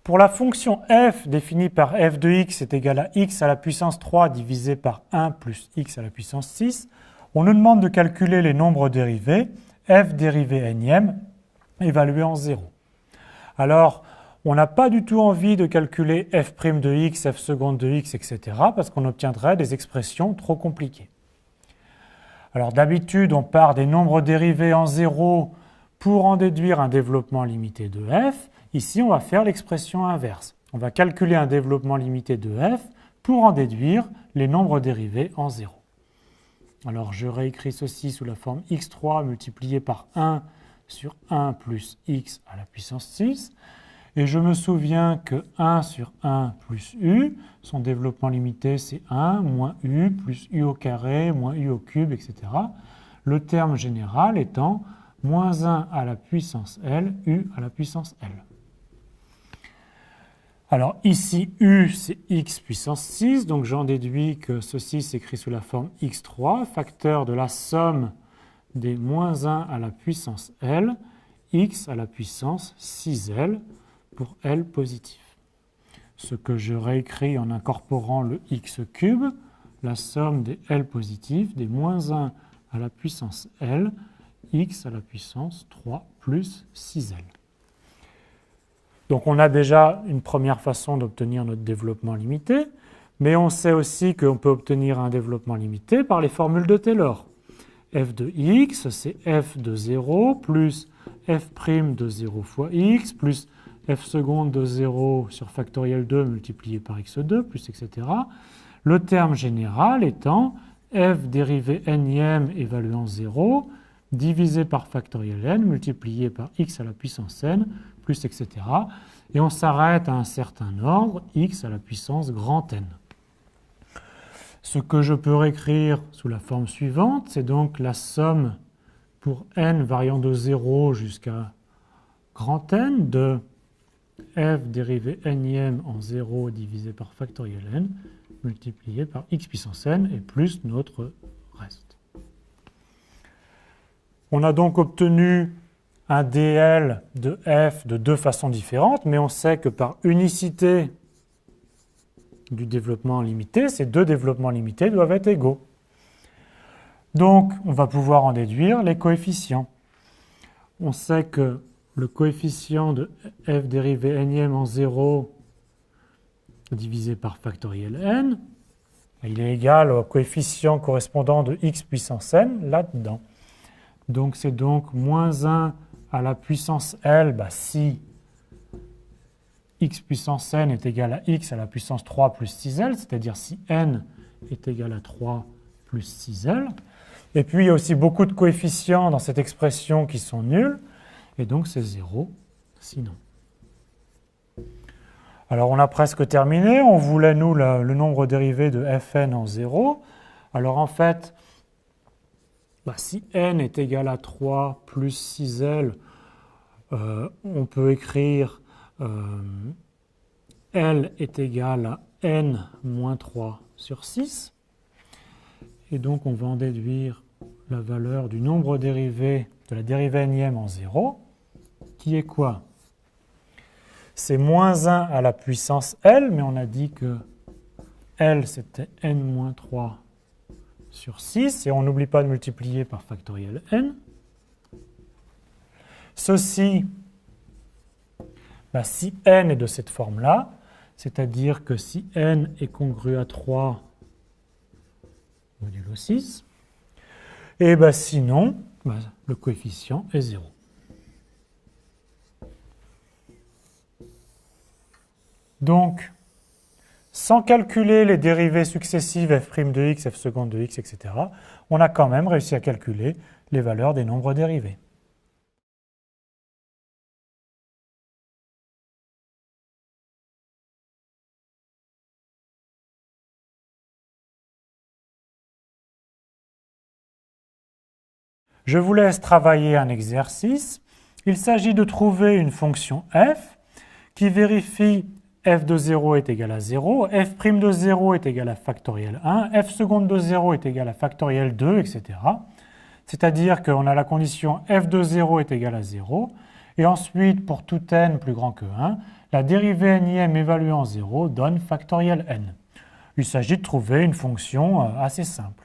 Pour la fonction f définie par f de x est égal à x à la puissance 3 divisé par 1 plus x à la puissance 6, on nous demande de calculer les nombres dérivés, f dérivée énième, évalué en 0. Alors, on n'a pas du tout envie de calculer f' de x, f seconde de x, etc. parce qu'on obtiendrait des expressions trop compliquées. Alors d'habitude, on part des nombres dérivés en 0 pour en déduire un développement limité de f. Ici, on va faire l'expression inverse. On va calculer un développement limité de f pour en déduire les nombres dérivés en 0. Alors je réécris ceci sous la forme x3 multiplié par 1 sur 1 plus x à la puissance 6. Et je me souviens que 1 sur 1 plus u, son développement limité c'est 1 moins u plus u au carré moins u au cube, etc. Le terme général étant moins 1 à la puissance L, u à la puissance L. Alors ici, u c'est x puissance 6, donc j'en déduis que ceci s'écrit sous la forme x3, facteur de la somme des moins 1 à la puissance L, x à la puissance 6L, pour L positif. Ce que je réécris en incorporant le x cube, la somme des L positifs, des moins 1 à la puissance L, x à la puissance 3 plus 6L. Donc on a déjà une première façon d'obtenir notre développement limité, mais on sait aussi qu'on peut obtenir un développement limité par les formules de Taylor. F de x, c'est f de 0 plus f' de 0 fois x plus f seconde de 0 sur factoriel 2 multiplié par x2, plus etc. Le terme général étant f dérivée énième évaluant 0 divisé par factoriel n multiplié par x à la puissance n, plus etc. Et on s'arrête à un certain ordre, x à la puissance grand N. Ce que je peux réécrire sous la forme suivante, c'est donc la somme pour n variant de 0 jusqu'à grand N de f dérivée énième en 0 divisé par factoriel n multiplié par x puissance n et plus notre reste. On a donc obtenu un dl de f de deux façons différentes, mais on sait que par unicité du développement limité, ces deux développements limités doivent être égaux. Donc, on va pouvoir en déduire les coefficients. On sait que le coefficient de f dérivée énième en 0 divisé par factoriel n, il est égal au coefficient correspondant de x puissance n là-dedans. Donc c'est donc moins 1 à la puissance L si x puissance n est égal à x à la puissance 3 plus 6L, c'est-à-dire si n est égal à 3 plus 6L. Et puis il y a aussi beaucoup de coefficients dans cette expression qui sont nuls, et donc c'est 0 sinon. Alors on a presque terminé, on voulait nous le nombre dérivé de fn en 0. Alors en fait, si n est égal à 3 plus 6L, on peut écrire L est égal à n moins 3 sur 6. Et donc on va en déduire la valeur du nombre dérivé de la dérivée énième en 0, qui est quoi? C'est moins 1 à la puissance L, mais on a dit que L c'était n moins 3 sur 6, et on n'oublie pas de multiplier par factoriel n. Ceci, si n est de cette forme-là, c'est-à-dire que si n est congru à 3 modulo 6, et sinon, le coefficient est 0. Donc, sans calculer les dérivées successives f' de x, f seconde de x, etc., on a quand même réussi à calculer les valeurs des nombres dérivés. Je vous laisse travailler un exercice. Il s'agit de trouver une fonction f qui vérifie f de 0 est égal à 0, f' de 0 est égal à factoriel 1, f seconde de 0 est égal à factoriel 2, etc. C'est-à-dire qu'on a la condition f de 0 est égal à 0, et ensuite, pour tout n plus grand que 1, La dérivée énième évaluée en 0 donne factoriel n. Il s'agit de trouver une fonction assez simple.